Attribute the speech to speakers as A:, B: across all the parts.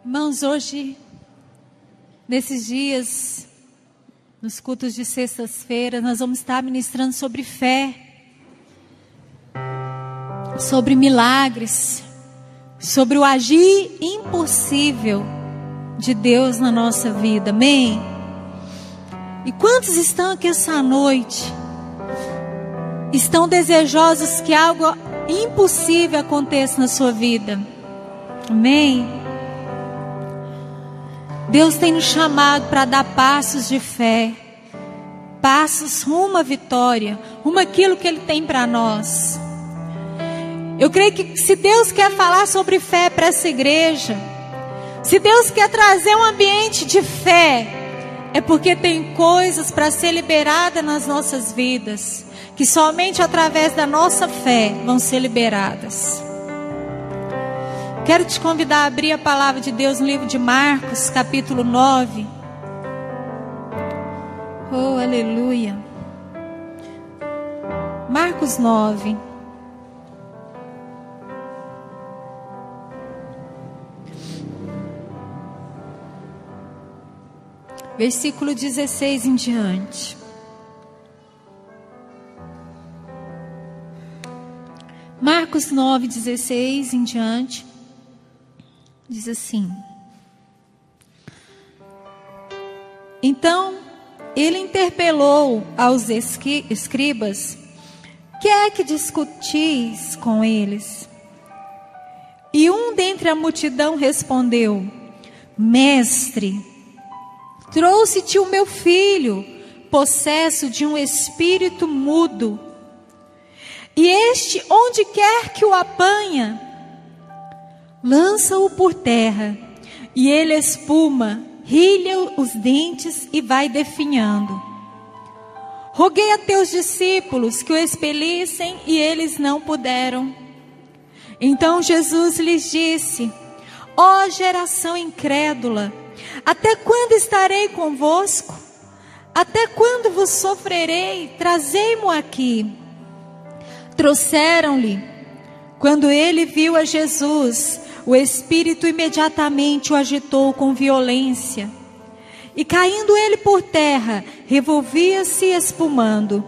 A: Irmãos, hoje, nesses dias, nos cultos de sextas-feiras, nós vamos estar ministrando sobre fé, sobre milagres, sobre o agir impossível de Deus na nossa vida, amém? E quantos estão aqui essa noite, estão desejosos que algo impossível aconteça na sua vida, amém? Deus tem nos chamado para dar passos de fé, passos rumo à vitória, rumo àquilo que Ele tem para nós. Eu creio que se Deus quer falar sobre fé para essa igreja, se Deus quer trazer um ambiente de fé, é porque tem coisas para ser liberada nas nossas vidas, que somente através da nossa fé vão ser liberadas. Quero te convidar a abrir a palavra de Deus no livro de Marcos, capítulo 9. Oh, aleluia. Marcos 9. Versículo 16 em diante. Marcos 9, 16 em diante. Diz assim: Então ele interpelou aos escribas: que é que discutis com eles? E um dentre a multidão respondeu: Mestre, trouxe-te o meu filho, possesso de um espírito mudo. E este, onde quer que o apanha, lança-o por terra, e ele espuma, rilha os dentes e vai definhando. Roguei a teus discípulos que o expelissem, e eles não puderam. Então Jesus lhes disse: ó geração incrédula, até quando estarei convosco? Até quando vos sofrerei? Trazei-mo aqui. Trouxeram-lhe. Quando ele viu a Jesus, o espírito imediatamente o agitou com violência. E caindo ele por terra, revolvia-se espumando.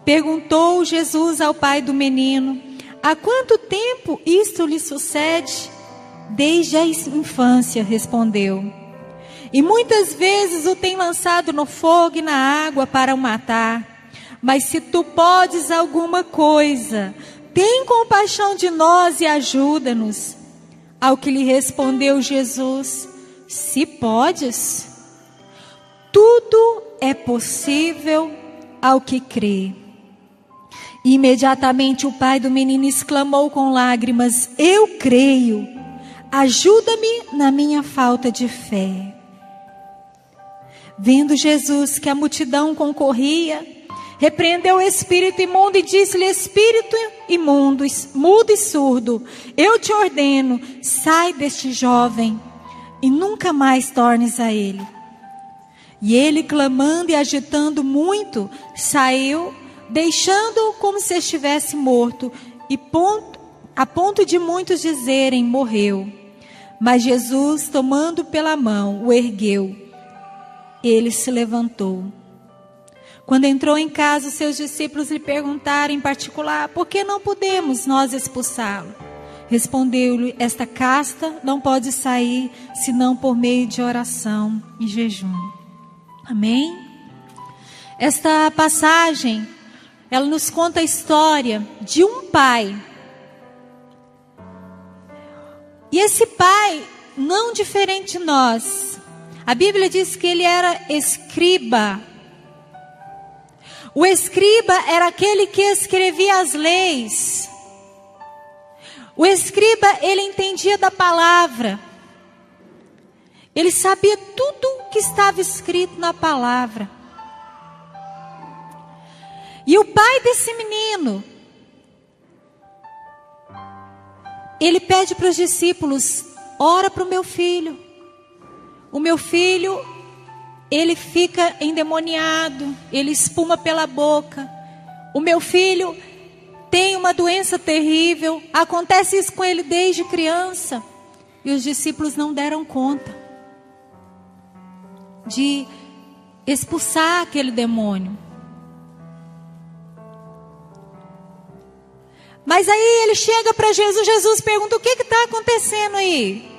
A: Perguntou Jesus ao pai do menino: há quanto tempo isto lhe sucede? Desde a infância, respondeu. E muitas vezes o tem lançado no fogo e na água para o matar. Mas se tu podes alguma coisa, tem compaixão de nós e ajuda-nos. Ao que lhe respondeu Jesus: se podes, tudo é possível ao que crê. E imediatamente o pai do menino exclamou com lágrimas: eu creio, ajuda-me na minha falta de fé. Vendo Jesus que a multidão concorria, repreendeu o espírito imundo e disse-lhe: espírito imundo, mudo e surdo, eu te ordeno, sai deste jovem e nunca mais tornes a ele. E ele, clamando e agitando muito, saiu, deixando-o como se estivesse morto, e a ponto de muitos dizerem: morreu. Mas Jesus, tomando pela mão, o ergueu. Ele se levantou. Quando entrou em casa, os seus discípulos lhe perguntaram em particular: por que não podemos nós expulsá-lo? Respondeu-lhe: esta casta não pode sair, senão por meio de oração e jejum. Amém? Esta passagem, ela nos conta a história de um pai. E esse pai, não diferente de nós, a Bíblia diz que ele era escriba. O escriba era aquele que escrevia as leis. O escriba, ele entendia da palavra. Ele sabia tudo que estava escrito na palavra. E o pai desse menino, ele pede para os discípulos: ora para o meu filho. O meu filho, ele fica endemoniado, ele espuma pela boca. O meu filho tem uma doença terrível, acontece isso com ele desde criança. E os discípulos não deram conta de expulsar aquele demônio. Mas aí ele chega para Jesus, Jesus pergunta: o que está acontecendo aí?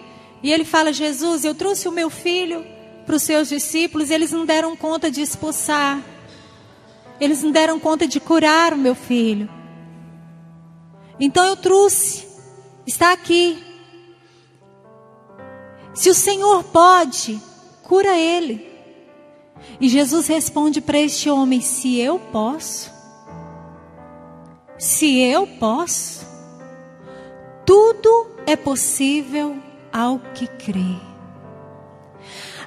A: E ele fala: Jesus, eu trouxe o meu filho para os seus discípulos, eles não deram conta de expulsar, eles não deram conta de curar o meu filho. Então eu trouxe, está aqui. Se o Senhor pode, cura ele. E Jesus responde para este homem: se eu posso, tudo é possível ao que crê.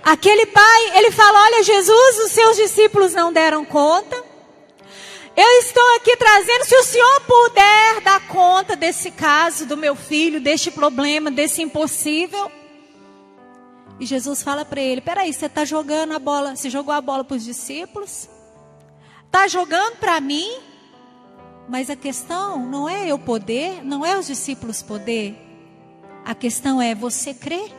A: Aquele pai, ele fala: olha, Jesus, os seus discípulos não deram conta. Eu estou aqui trazendo, se o Senhor puder dar conta desse caso do meu filho, deste problema, desse impossível. E Jesus fala para ele: peraí, você está jogando a bola, você jogou a bola para os discípulos? Está jogando para mim? Mas a questão não é eu poder, não é os discípulos poder. A questão é: você crê?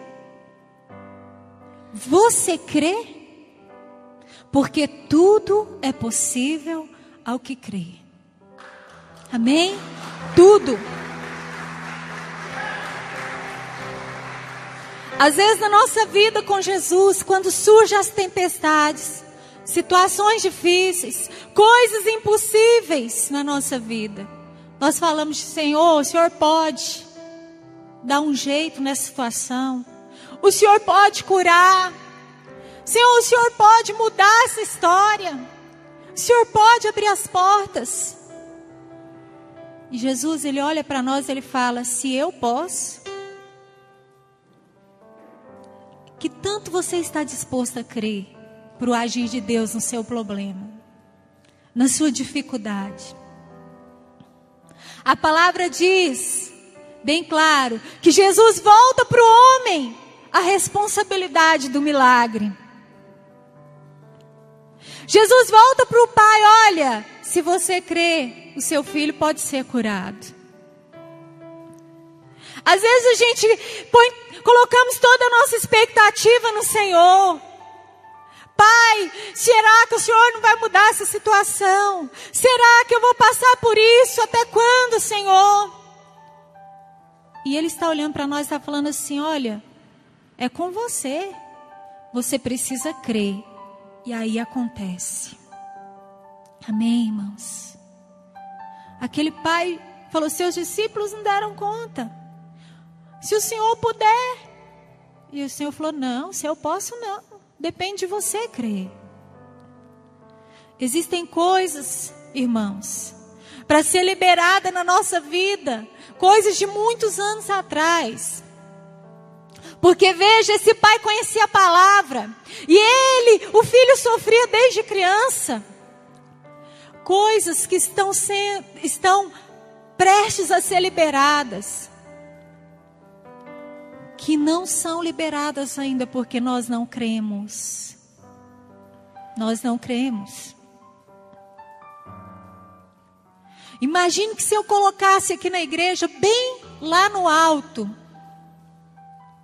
A: Você crê? Porque tudo é possível ao que crê. Amém? Tudo. Às vezes na nossa vida com Jesus, quando surgem as tempestades, situações difíceis, coisas impossíveis na nossa vida, nós falamos: Senhor, o Senhor pode dar um jeito nessa situação. O Senhor pode curar. Senhor, o Senhor pode mudar essa história. O Senhor pode abrir as portas. E Jesus, ele olha para nós e ele fala: se eu posso, que tanto você está disposto a crer para o agir de Deus no seu problema, na sua dificuldade? A palavra diz bem claro que Jesus volta para o homem a responsabilidade do milagre. Jesus volta para o pai: olha, se você crê, o seu filho pode ser curado. Às vezes a gente colocamos toda a nossa expectativa no Senhor. Pai, será que o Senhor não vai mudar essa situação? Será que eu vou passar por isso? Até quando, Senhor? E Ele está olhando para nós e está falando assim: olha, é com você. Você precisa crer. E aí acontece. Amém, irmãos? Aquele pai falou: seus discípulos não deram conta. Se o Senhor puder. E o Senhor falou: não, se eu posso não. Depende de você crer. Existem coisas, irmãos, para ser liberada na nossa vida. Coisas de muitos anos atrás. Porque veja, esse pai conhecia a palavra. E ele, o filho, sofria desde criança. Coisas que estão prestes a ser liberadas. Que não são liberadas ainda porque nós não cremos. Nós não cremos. Imagine que se eu colocasse aqui na igreja, bem lá no alto,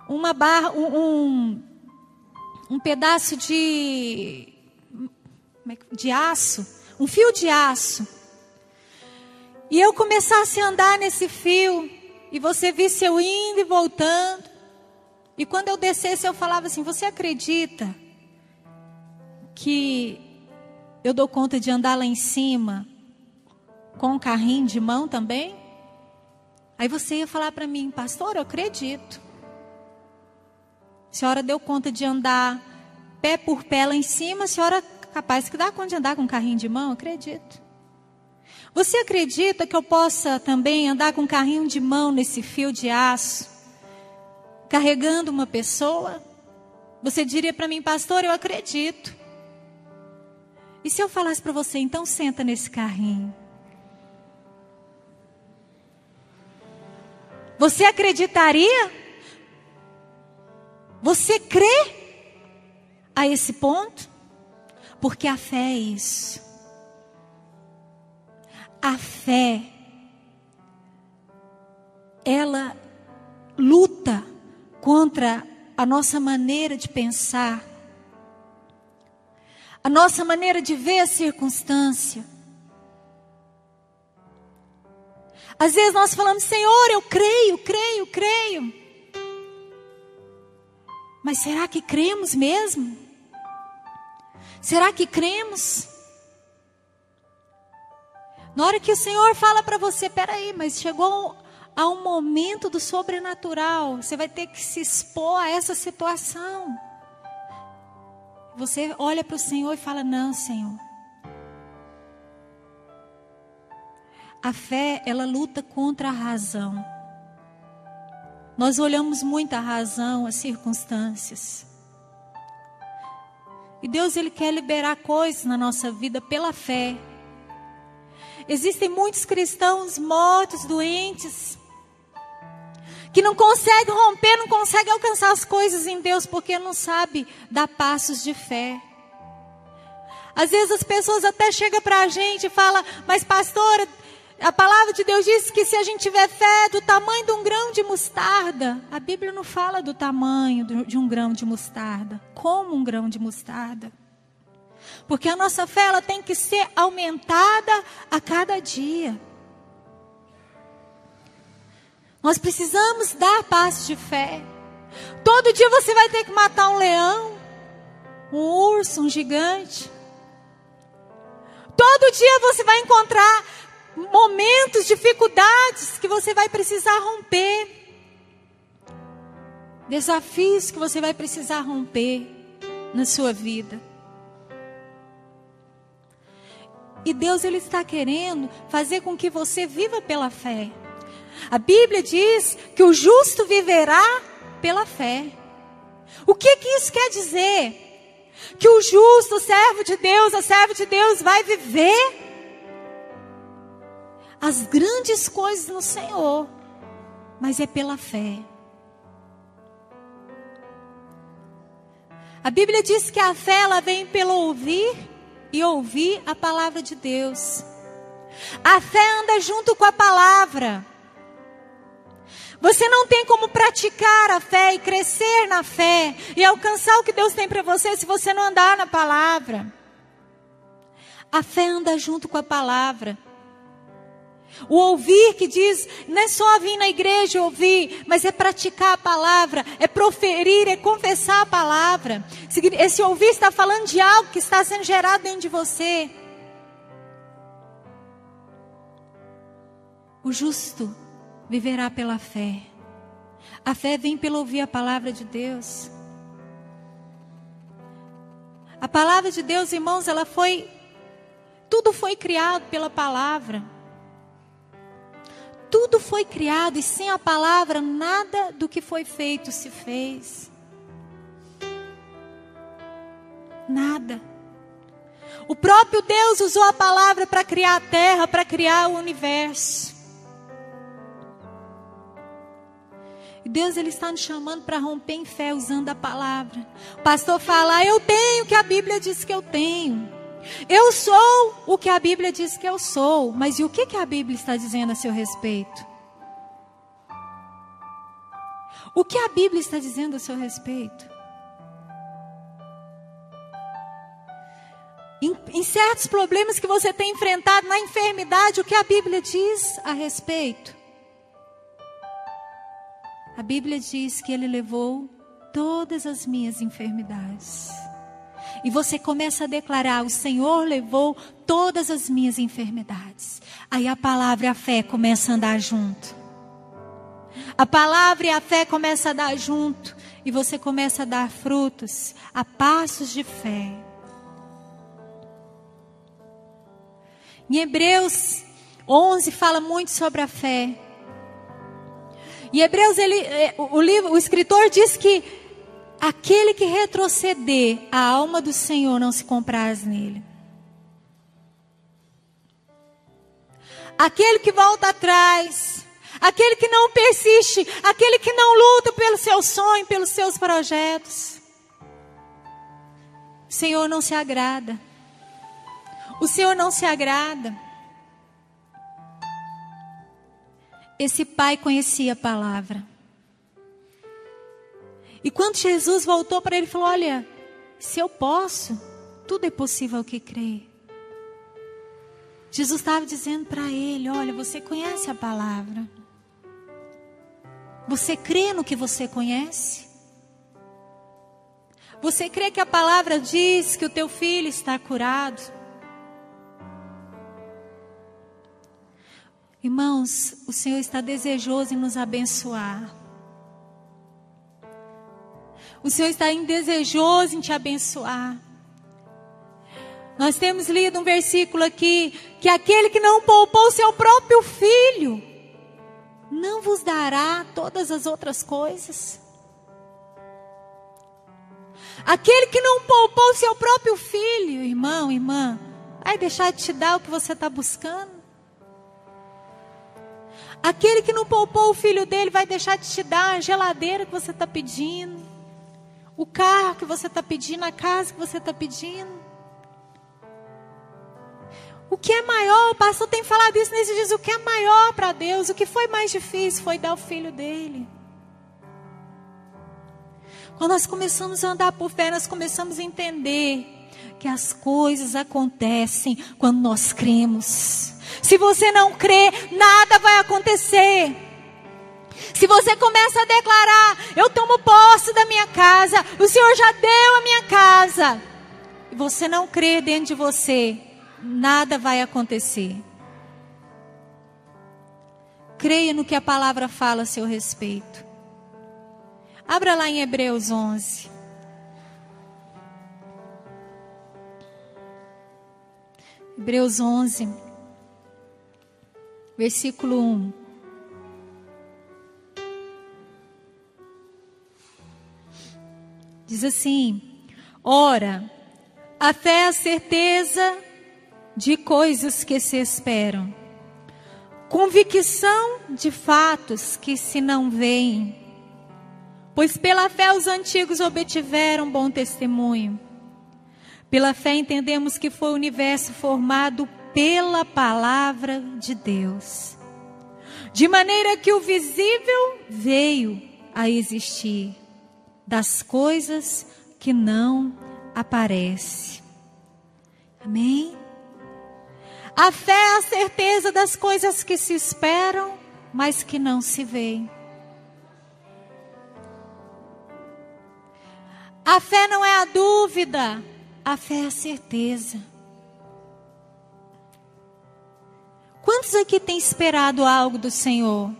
A: uma barra, um pedaço de aço, um fio de aço, e eu começasse a andar nesse fio, e você visse eu indo e voltando, e quando eu descesse eu falava assim: você acredita que eu dou conta de andar lá em cima com um carrinho de mão também? Aí você ia falar para mim: pastor, eu acredito. A senhora deu conta de andar pé por pé lá em cima, a senhora é capaz que dá conta de andar com um carrinho de mão? Acredito. Você acredita que eu possa também andar com um carrinho de mão nesse fio de aço, carregando uma pessoa? Você diria para mim: pastor, eu acredito. E se eu falasse para você: então senta nesse carrinho? Você acreditaria? Você crê a esse ponto? Porque a fé é isso. A fé, ela luta contra a nossa maneira de pensar, a nossa maneira de ver a circunstância. Às vezes nós falamos: Senhor, eu creio, creio, creio. Mas será que cremos mesmo? Será que cremos? Na hora que o Senhor fala para você: peraí, mas chegou a um momento do sobrenatural, você vai ter que se expor a essa situação. Você olha para o Senhor e fala: não, Senhor. A fé, ela luta contra a razão. Nós olhamos muito a razão, as circunstâncias. E Deus, Ele quer liberar coisas na nossa vida pela fé. Existem muitos cristãos mortos, doentes, que não conseguem romper, não conseguem alcançar as coisas em Deus, porque não sabem dar passos de fé. Às vezes as pessoas até chegam para a gente e falam: mas pastora, a palavra de Deus diz que se a gente tiver fé do tamanho de um grão de mostarda. A Bíblia não fala do tamanho de um grão de mostarda. Como um grão de mostarda? Porque a nossa fé, ela tem que ser aumentada a cada dia. Nós precisamos dar passos de fé. Todo dia você vai ter que matar um leão, um urso, um gigante. Todo dia você vai encontrar momentos, dificuldades que você vai precisar romper. Desafios que você vai precisar romper na sua vida. E Deus, Ele está querendo fazer com que você viva pela fé. A Bíblia diz que o justo viverá pela fé. O que isso quer dizer? Que o justo, o servo de Deus, a serva de Deus vai viver as grandes coisas no Senhor, mas é pela fé. A Bíblia diz que a fé, ela vem pelo ouvir e ouvir a palavra de Deus. A fé anda junto com a palavra. Você não tem como praticar a fé e crescer na fé e alcançar o que Deus tem para você se você não andar na palavra. A fé anda junto com a palavra. O ouvir que diz, não é só vir na igreja e ouvir, mas é praticar a palavra, é proferir, é confessar a palavra. Esse ouvir está falando de algo que está sendo gerado dentro de você. O justo viverá pela fé. A fé vem pelo ouvir a palavra de Deus. A palavra de Deus, irmãos, tudo foi criado pela palavra. Tudo foi criado e sem a palavra nada do que foi feito se fez. Nada. O próprio Deus usou a palavra para criar a terra, para criar o universo. E Deus, Ele está nos chamando para romper em fé usando a palavra. O pastor fala: eu tenho o que a Bíblia diz que eu tenho. Eu sou o que a Bíblia diz que eu sou. Mas e o que a Bíblia está dizendo a seu respeito? O que a Bíblia está dizendo a seu respeito? Em certos problemas que você tem enfrentado, na enfermidade, o que a Bíblia diz a respeito? A Bíblia diz que Ele levou todas as minhas enfermidades. E você começa a declarar: o Senhor levou todas as minhas enfermidades. Aí a palavra e a fé começam a andar junto. A palavra e a fé começam a andar junto. E você começa a dar frutos a passos de fé. Em Hebreus 11 fala muito sobre a fé. Em Hebreus, o escritor diz que aquele que retroceder, a alma do Senhor não se compraz nele. Aquele que volta atrás, aquele que não persiste, aquele que não luta pelo seu sonho, pelos seus projetos, o Senhor não se agrada. O Senhor não se agrada. Esse pai conhecia a palavra. E quando Jesus voltou para ele, falou: olha, se eu posso, tudo é possível ao que crê. Jesus estava dizendo para ele: olha, você conhece a palavra? Você crê no que você conhece? Você crê que a palavra diz que o teu filho está curado? Irmãos, o Senhor está desejoso em nos abençoar. O Senhor está desejoso em te abençoar. Nós temos lido um versículo aqui, que aquele que não poupou seu próprio filho, não vos dará todas as outras coisas. Aquele que não poupou seu próprio filho, irmão, irmã, vai deixar de te dar o que você está buscando? Aquele que não poupou o filho dele vai deixar de te dar a geladeira que você está pedindo, o carro que você está pedindo, a casa que você está pedindo. O que é maior, o pastor tem falado isso nesses dias, o que é maior para Deus, o que foi mais difícil foi dar o filho dele. Quando nós começamos a andar por fé, nós começamos a entender que as coisas acontecem quando nós cremos. Se você não crê, nada vai acontecer. Se você começa a declarar: eu tomo posse da minha casa, o Senhor já deu a minha casa, e você não crê dentro de você, nada vai acontecer. Creia no que a palavra fala a seu respeito. Abra lá em Hebreus 11. Hebreus 11, versículo 1. Diz assim: ora, a fé é a certeza de coisas que se esperam, convicção de fatos que se não veem. Pois pela fé os antigos obtiveram bom testemunho. Pela fé entendemos que foi o universo formado pela palavra de Deus, de maneira que o visível veio a existir das coisas que não aparecem. Amém? A fé é a certeza das coisas que se esperam, mas que não se veem. A fé não é a dúvida, a fé é a certeza. Quantos aqui têm esperado algo do Senhor?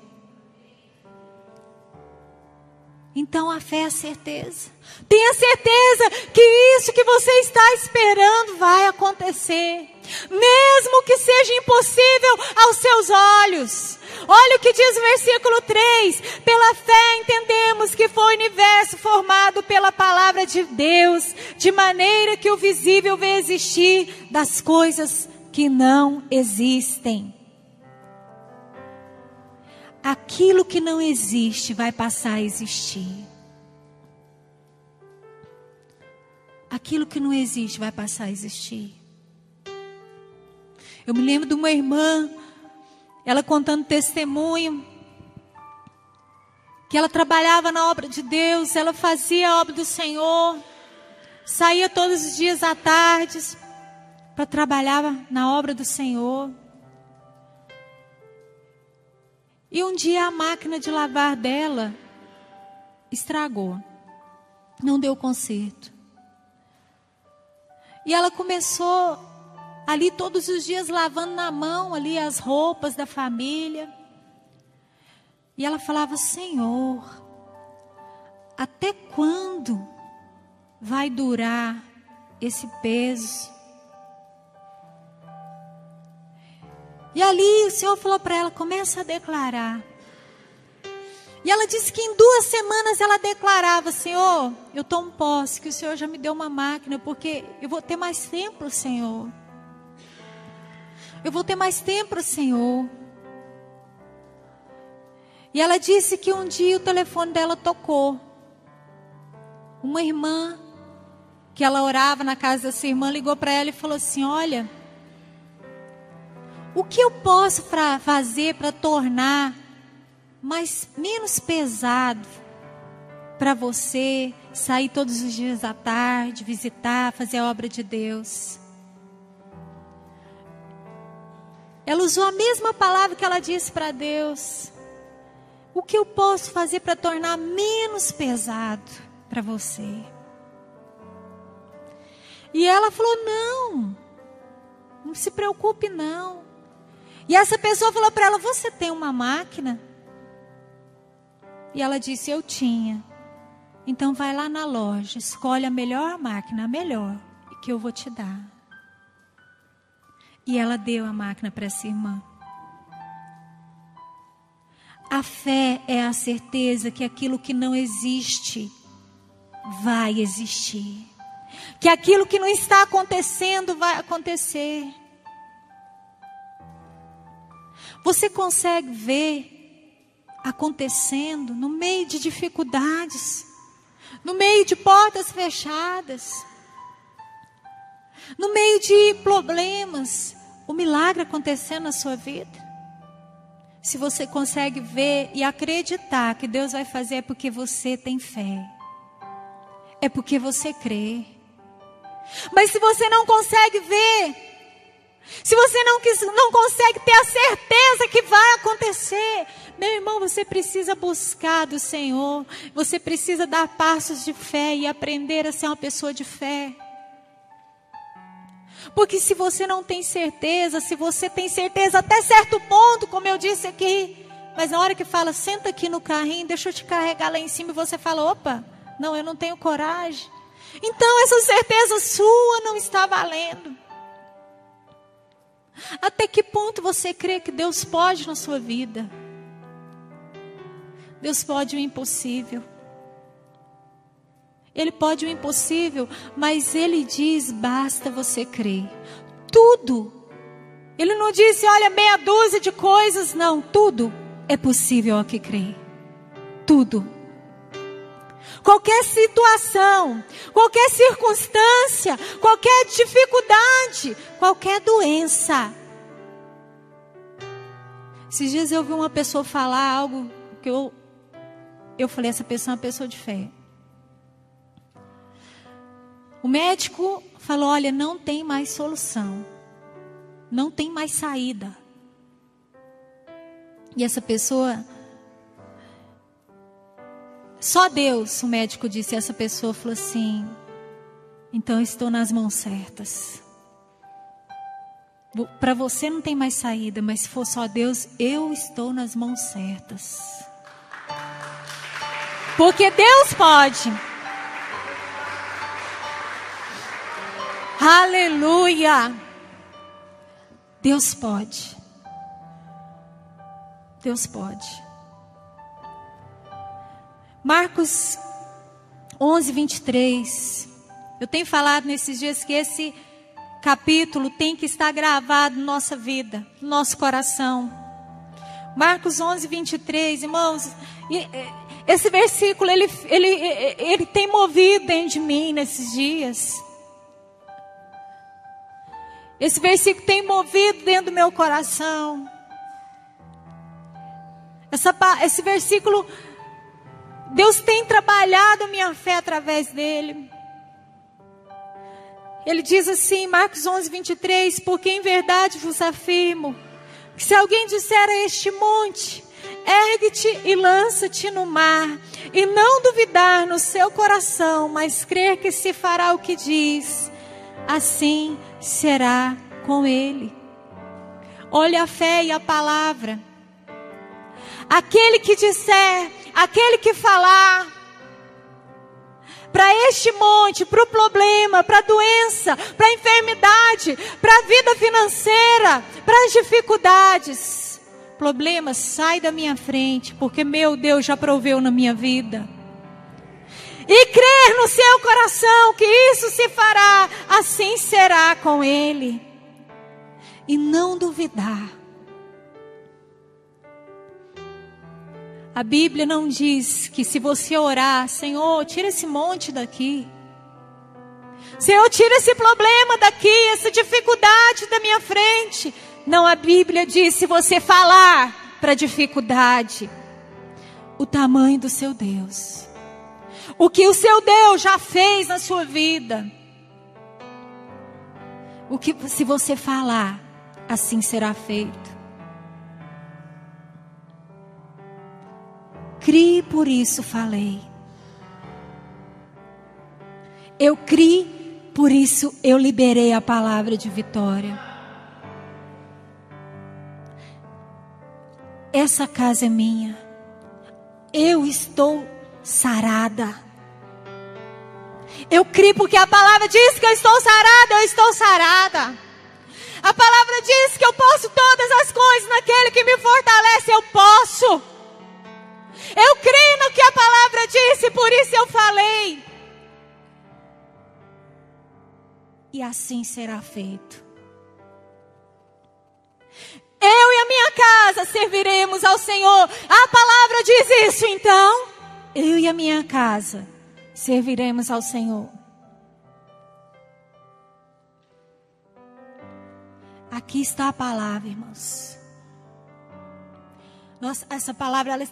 A: Então a fé é a certeza. Tenha certeza que isso que você está esperando vai acontecer, mesmo que seja impossível aos seus olhos. Olha o que diz o versículo 3. Pela fé entendemos que foi o universo formado pela palavra de Deus, de maneira que o visível veio existir das coisas que não existem. Aquilo que não existe vai passar a existir. Aquilo que não existe vai passar a existir. Eu me lembro de uma irmã, ela contando testemunho, que ela trabalhava na obra de Deus, ela fazia a obra do Senhor, saía todos os dias à tarde para trabalhar na obra do Senhor. E um dia a máquina de lavar dela estragou, não deu conserto. E ela começou ali todos os dias lavando na mão ali as roupas da família. E ela falava: Senhor, até quando vai durar esse peso? E ali o Senhor falou para ela: começa a declarar. E ela disse que em 2 semanas ela declarava: Senhor, eu tomo posse que o Senhor já me deu uma máquina, porque eu vou ter mais tempo para o Senhor. Eu vou ter mais tempo para o Senhor. E ela disse que um dia o telefone dela tocou. Uma irmã, que ela orava na casa dessa irmã, ligou para ela e falou assim: olha, o que eu posso fazer para tornar menos pesado para você sair todos os dias à tarde, visitar, fazer a obra de Deus. Ela usou a mesma palavra que ela disse para Deus. O que eu posso fazer para tornar menos pesado para você? E ela falou, não se preocupe não. E essa pessoa falou para ela, você tem uma máquina? E ela disse, eu tinha. Então vai lá na loja, escolhe a melhor máquina, a melhor, que eu vou te dar. E ela deu a máquina para essa irmã. A fé é a certeza que aquilo que não existe vai existir. Que aquilo que não está acontecendo vai acontecer. Você consegue ver acontecendo no meio de dificuldades, no meio de portas fechadas, no meio de problemas, o milagre acontecendo na sua vida? Se você consegue ver e acreditar que Deus vai fazer, é porque você tem fé. É porque você crê. Mas se você não consegue ver, se você não consegue ter a certeza que vai acontecer, meu irmão, você precisa buscar do Senhor. Você precisa dar passos de fé e aprender a ser uma pessoa de fé. Porque se você não tem certeza, se você tem certeza até certo ponto, como eu disse aqui, mas na hora que fala, senta aqui no carrinho, deixa eu te carregar lá em cima, e você fala, opa, não, eu não tenho coragem. Então essa certeza sua não está valendo. Até que ponto você crê que Deus pode na sua vida? Deus pode o impossível. Ele pode o impossível, mas Ele diz, basta você crer. Tudo. Ele não disse, olha, meia dúzia de coisas, não. Tudo é possível ao que crê. Tudo. Qualquer situação, qualquer circunstância, qualquer dificuldade, qualquer doença. Esses dias eu vi uma pessoa falar algo que eu falei, essa pessoa é uma pessoa de fé. O médico falou, olha, não tem mais solução. Não tem mais saída. E essa pessoa, só Deus, o médico disse, essa pessoa falou assim, então eu estou nas mãos certas. Para você não tem mais saída, mas se for só Deus, eu estou nas mãos certas. Porque Deus pode. Aleluia! Deus pode. Deus pode. Marcos 11, 23. Eu tenho falado nesses dias que esse capítulo tem que estar gravado na nossa vida, no nosso coração. Marcos 11, 23, irmãos, esse versículo ele tem movido dentro de mim nesses dias. Esse versículo tem movido dentro do meu coração. Esse versículo, Deus tem trabalhado a minha fé através dele. Ele diz assim, Marcos 11, 23, porque em verdade vos afirmo, que se alguém disser a este monte, ergue-te e lança-te no mar, e não duvidar no seu coração, mas crer que se fará o que diz, assim será com ele. Olha a fé e a palavra. Aquele que disser, aquele que falar, para este monte, para o problema, para a doença, para a enfermidade, para a vida financeira, para as dificuldades, problema, sai da minha frente, porque meu Deus já proveu na minha vida. E crer no seu coração que isso se fará, assim será com ele. E não duvidar. A Bíblia não diz que se você orar, Senhor, tira esse monte daqui. Senhor, tira esse problema daqui, essa dificuldade da minha frente. Não, a Bíblia diz, se você falar para a dificuldade, o tamanho do seu Deus. o que o seu Deus já fez na sua vida. O que se você falar, assim será feito. Crie, por isso falei. Eu criei, por isso eu liberei a palavra de vitória. Essa casa é minha. Eu estou sarada. Eu criei porque a palavra diz que eu estou sarada, eu estou sarada. A palavra diz que eu posso todas as coisas naquele que me fortalece, eu posso. Eu creio no que a palavra disse, por isso eu falei. E assim será feito. Eu e a minha casa serviremos ao Senhor. A palavra diz isso, então. Eu e a minha casa serviremos ao Senhor. Aqui está a palavra, irmãos. Essa palavra ela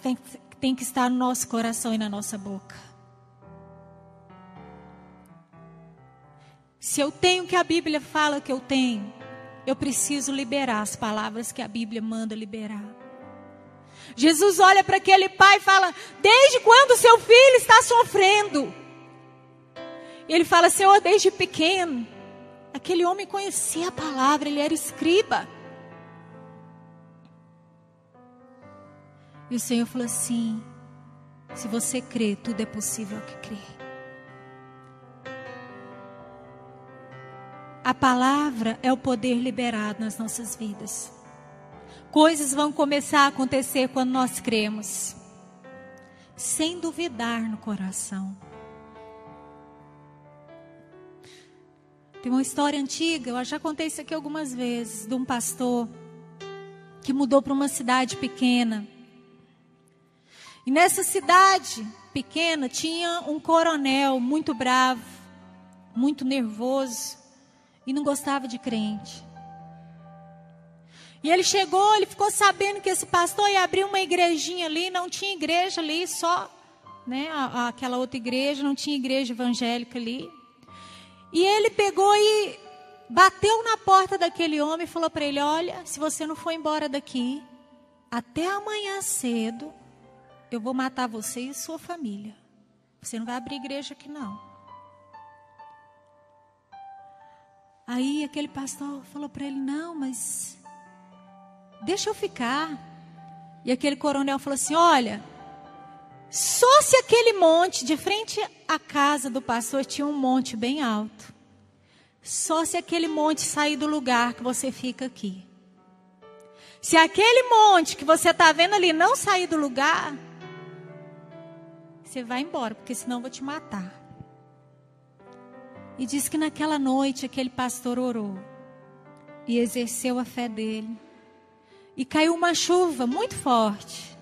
A: tem que estar no nosso coração e na nossa boca. Se eu tenho o que a Bíblia fala que eu tenho, eu preciso liberar as palavras que a Bíblia manda liberar. Jesus olha para aquele pai e fala: desde quando seu filho está sofrendo? E ele fala: Senhor, desde pequeno. Aquele homem conhecia a palavra, ele era escriba. E o Senhor falou assim: se você crê, tudo é possível que crê. A palavra é o poder liberado nas nossas vidas. Coisas vão começar a acontecer quando nós cremos, sem duvidar no coração. Tem uma história antiga, eu já contei isso aqui algumas vezes, de um pastor que mudou para uma cidade pequena. E nessa cidade pequena tinha um coronel muito bravo, muito nervoso e não gostava de crente. E ele chegou, ele ficou sabendo que esse pastor ia abrir uma igrejinha ali, não tinha igreja ali, só aquela outra igreja, não tinha igreja evangélica ali. E ele pegou e bateu na porta daquele homem e falou para ele: olha, se você não for embora daqui, até amanhã cedo, eu vou matar você e sua família. Você não vai abrir igreja aqui não. Aí aquele pastor falou para ele: não, mas deixa eu ficar. E aquele coronel falou assim: olha, só se aquele monte, de frente à casa do pastor tinha um monte bem alto. Só se aquele monte sair do lugar que você fica aqui. Se aquele monte que você está vendo ali não sair do lugar, você vai embora, porque senão eu vou te matar. E diz que naquela noite aquele pastor orou e exerceu a fé dele. E caiu uma chuva muito forte.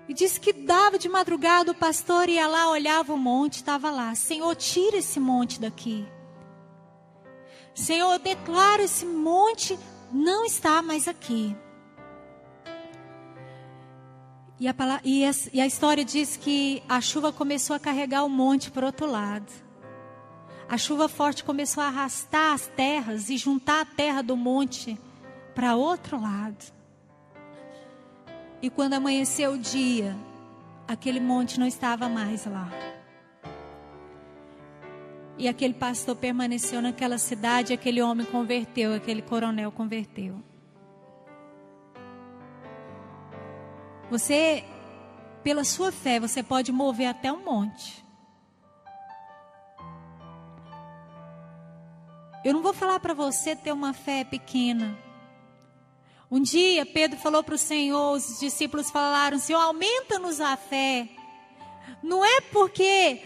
A: E disse que dava de madrugada, o pastor ia lá, olhava o monte, estava lá: Senhor, tira esse monte daqui. Senhor, eu declaro, esse monte não está mais aqui. E a história diz que a chuva começou a carregar o monte para o outro lado. A chuva forte começou a arrastar as terras e juntar a terra do monte para outro lado. E quando amanheceu o dia, aquele monte não estava mais lá. E aquele pastor permaneceu naquela cidade, aquele homem converteu, aquele coronel converteu. Você, pela sua fé, você pode mover até um monte. Eu não vou falar para você ter uma fé pequena. Um dia Pedro falou para o Senhor, os discípulos falaram: Senhor, aumenta-nos a fé. Não é porque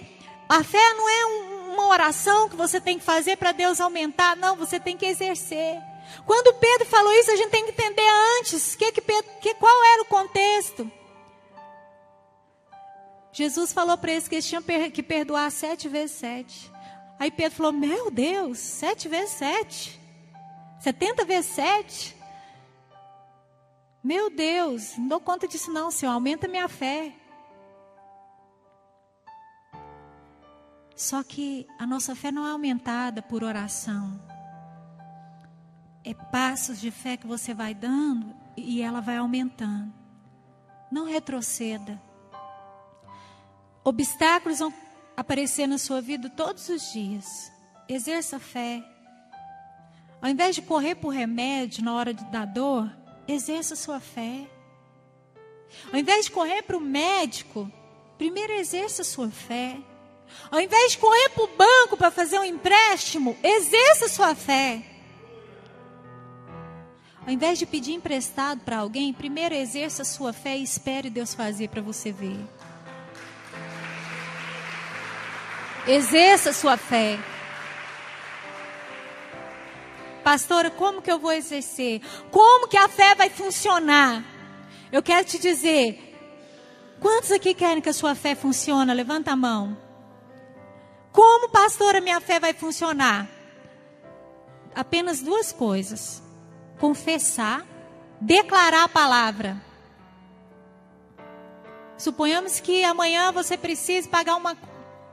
A: a fé não é uma oração que você tem que fazer para Deus aumentar. Não, você tem que exercer. Quando Pedro falou isso, a gente tem que entender antes qual era o contexto. Jesus falou para eles que eles tinham que perdoar 7 vezes 7. Aí Pedro falou: meu Deus, 7 vezes 7? 70 vezes 7? Meu Deus, não dou conta disso não, Senhor, aumenta minha fé. Só que a nossa fé não é aumentada por oração. É passos de fé que você vai dando e ela vai aumentando. Não retroceda. Obstáculos vão aparecer na sua vida todos os dias. Exerça fé. Ao invés de correr por remédio na hora da dor, exerça sua fé. Ao invés de correr para o médico, primeiro exerça sua fé. Ao invés de correr para o banco para fazer um empréstimo, exerça sua fé. Ao invés de pedir emprestado para alguém, primeiro exerça sua fé e espere Deus fazer para você ver. Exerça sua fé. Pastora, como que eu vou exercer? Como que a fé vai funcionar? Eu quero te dizer, quantos aqui querem que a sua fé funcione? Levanta a mão. Como, pastora, minha fé vai funcionar? Apenas duas coisas. Confessar, declarar a palavra. Suponhamos que amanhã você precise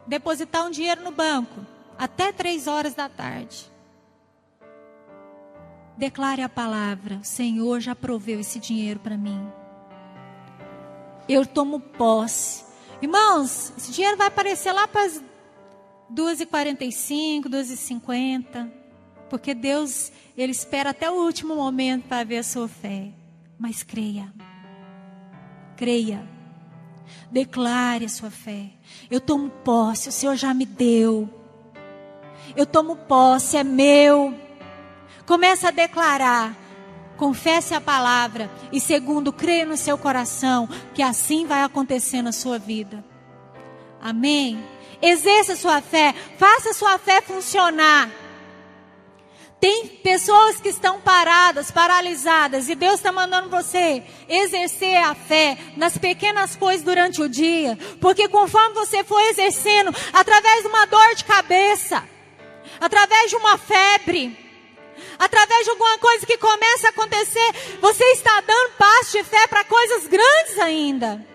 A: depositar um dinheiro no banco, até 3 horas da tarde. Declare a palavra: Senhor, já proveu esse dinheiro para mim. Eu tomo posse. Irmãos, esse dinheiro vai aparecer lá para as 2h45, 2h50. Porque Deus, Ele espera até o último momento para ver a sua fé. Mas creia. Creia. Declare a sua fé. Eu tomo posse, o Senhor já me deu. Eu tomo posse, é meu. Começa a declarar. Confesse a palavra. E segundo, creia no seu coração, que assim vai acontecer na sua vida. Amém? Exerça a sua fé. Faça a sua fé funcionar. Tem pessoas que estão paradas, paralisadas, e Deus está mandando você exercer a fé nas pequenas coisas durante o dia, porque conforme você for exercendo, através de uma dor de cabeça, através de uma febre, através de alguma coisa que começa a acontecer, você está dando passo de fé para coisas grandes ainda.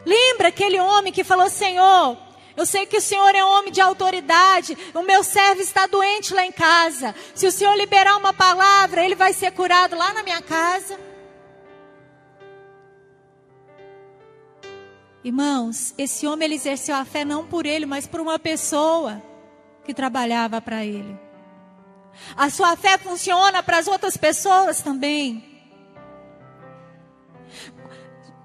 A: Lembra aquele homem que falou: Senhor, eu sei que o Senhor é um homem de autoridade. O meu servo está doente lá em casa. Se o Senhor liberar uma palavra, ele vai ser curado lá na minha casa. Irmãos, esse homem ele exerceu a fé não por ele, mas por uma pessoa que trabalhava para ele. A sua fé funciona para as outras pessoas também.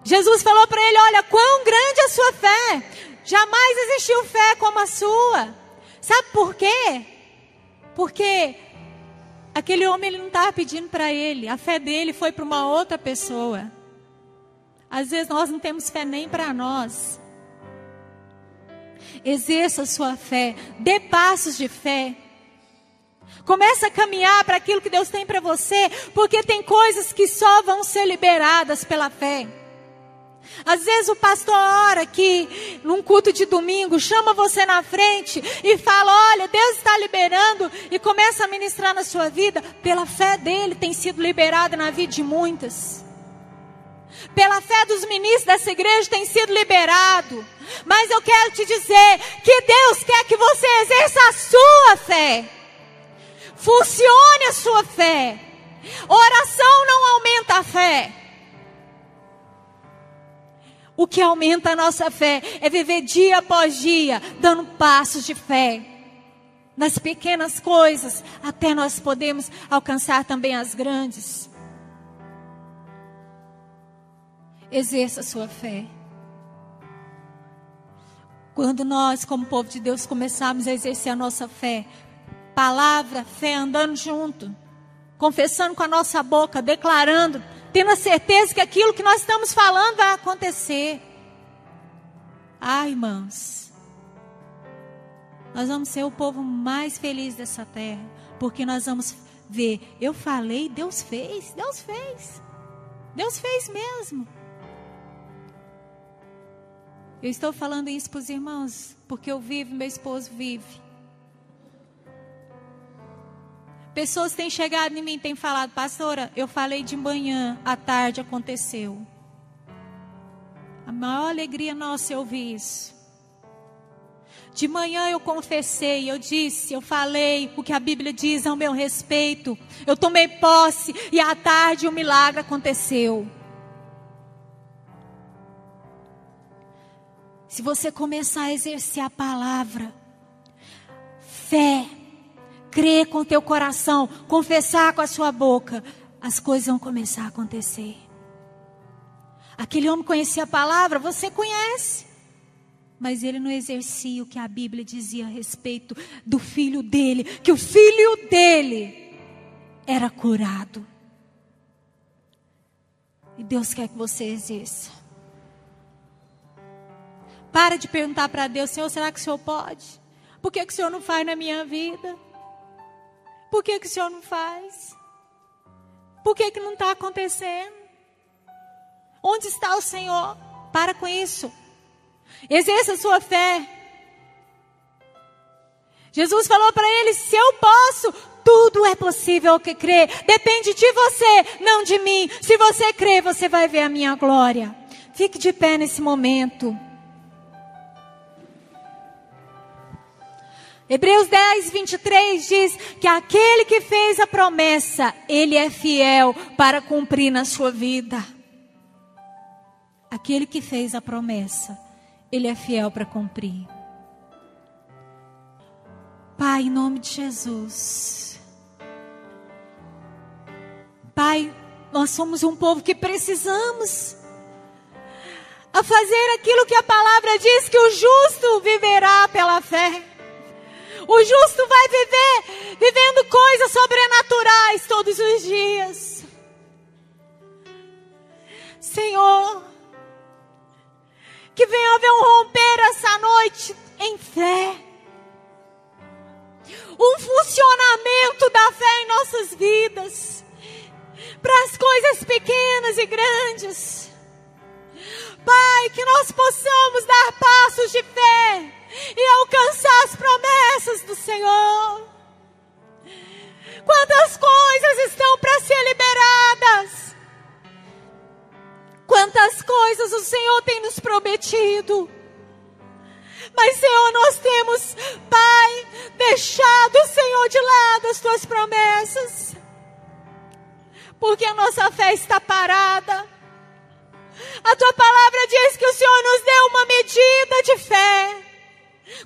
A: Jesus falou para ele: olha, quão grande é a sua fé. Jamais existiu fé como a sua. Sabe por quê? Porque aquele homem ele não estava pedindo para ele. A fé dele foi para uma outra pessoa. Às vezes nós não temos fé nem para nós. Exerça a sua fé. Dê passos de fé. Comece a caminhar para aquilo que Deus tem para você. Porque tem coisas que só vão ser liberadas pela fé. Às vezes o pastor ora aqui, num culto de domingo, chama você na frente e fala: olha, Deus está liberando, e começa a ministrar na sua vida. Pela fé dele tem sido liberada na vida de muitas. Pela fé dos ministros dessa igreja tem sido liberado. Mas eu quero te dizer que Deus quer que você exerça a sua fé. Funcione a sua fé. Oração não aumenta a fé. O que aumenta a nossa fé é viver dia após dia, dando passos de fé. Nas pequenas coisas, até nós podemos alcançar também as grandes. Exerça a sua fé. Quando nós, como povo de Deus, começarmos a exercer a nossa fé, palavra, fé andando junto, confessando com a nossa boca, declarando, tendo a certeza que aquilo que nós estamos falando vai acontecer. Ah, irmãos, nós vamos ser o povo mais feliz dessa terra, porque nós vamos ver: eu falei, Deus fez, Deus fez, Deus fez mesmo. Eu estou falando isso para os irmãos, porque eu vivo, meu esposo vive. Pessoas têm chegado em mim e têm falado: pastora, eu falei de manhã, à tarde aconteceu. maior alegria nossa é ouvir isso. De manhã eu confessei, eu disse, eu falei o que a Bíblia diz ao meu respeito. Eu tomei posse e à tarde um milagre aconteceu. Se você começar a exercer a palavra, fé, crer com o teu coração, confessar com a sua boca, as coisas vão começar a acontecer. Aquele homem conhecia a palavra, você conhece. Mas ele não exercia o que a Bíblia dizia a respeito do filho dele. Que o filho dele era curado. E Deus quer que você exerça. Para de perguntar para Deus: Senhor, será que o Senhor pode? Por que o Senhor não faz na minha vida? Por que o Senhor não faz? Por que não está acontecendo? Onde está o Senhor? Para com isso. Exerça a sua fé. Jesus falou para ele: se eu posso, tudo é possível ao que crê. Depende de você, não de mim. Se você crê, você vai ver a minha glória. Fique de pé nesse momento. Hebreus 10, 23 diz que aquele que fez a promessa, ele é fiel para cumprir na sua vida. Aquele que fez a promessa, ele é fiel para cumprir. Pai, em nome de Jesus. Pai, nós somos um povo que precisamos a fazer aquilo que a palavra diz, que o justo viverá pela fé. O justo vai viver vivendo coisas sobrenaturais todos os dias. Senhor, que venha haver um romper essa noite em fé. Um funcionamento da fé em nossas vidas. Para as coisas pequenas e grandes. Pai, que nós possamos dar passos de fé e alcançar as promessas do Senhor. Quantas coisas estão para ser liberadas. Quantas coisas o Senhor tem nos prometido. Mas, Senhor, nós temos, Pai, deixado o Senhor de lado as tuas promessas. Porque a nossa fé está parada. A tua palavra diz que o Senhor nos deu uma medida de fé.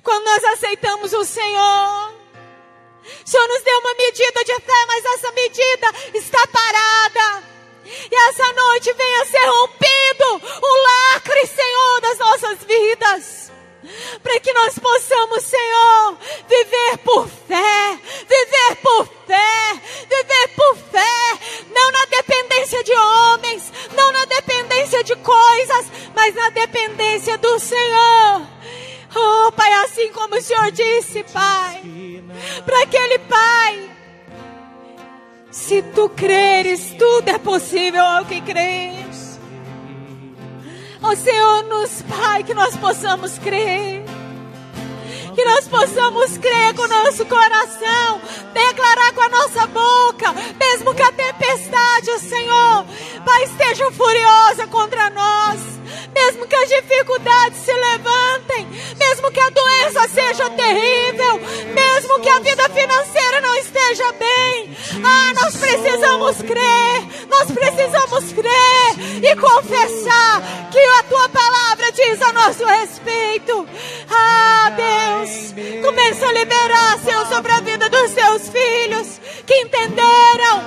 A: Quando nós aceitamos o Senhor. O Senhor nos deu uma medida de fé, mas essa medida está parada. E essa noite venha ser rompido o lacre, Senhor, das nossas vidas. Para que nós possamos, Senhor, viver por fé. Viver por fé. Viver por fé. Não na dependência de homens. Não na dependência de coisas. Mas na dependência do Senhor. Oh, Pai, assim como o Senhor disse, Pai. Para aquele Pai. Se tu creres, tudo é possível ao que crês. Ó Senhor, Pai, que nós possamos crer. Que nós possamos crer com o nosso coração. Declarar com a nossa boca. Mesmo que a tempestade, ó Senhor, Pai, esteja furiosa contra nós. Mesmo que as dificuldades se levantem. Mesmo que a doença seja terrível. Mesmo que a vida financeira não esteja bem. Nós precisamos crer. Nós precisamos crer e confessar que a tua palavra diz a nosso respeito. Deus, começa a liberar, Senhor, sobre a vida dos teus filhos que entenderam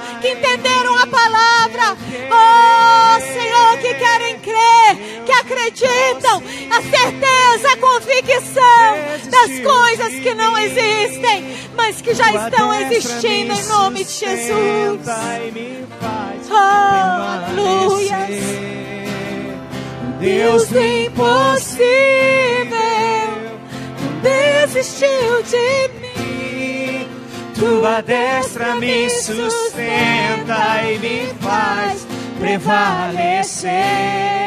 A: a palavra. Oh, Senhor, que querem crer, que acreditam, a certeza, a convicção das coisas que não existem, mas que já estão existindo em nome de Jesus. Oh, aleluia. Deus do impossível desistiu de mim.
B: Tua destra me sustenta e me faz prevalecer.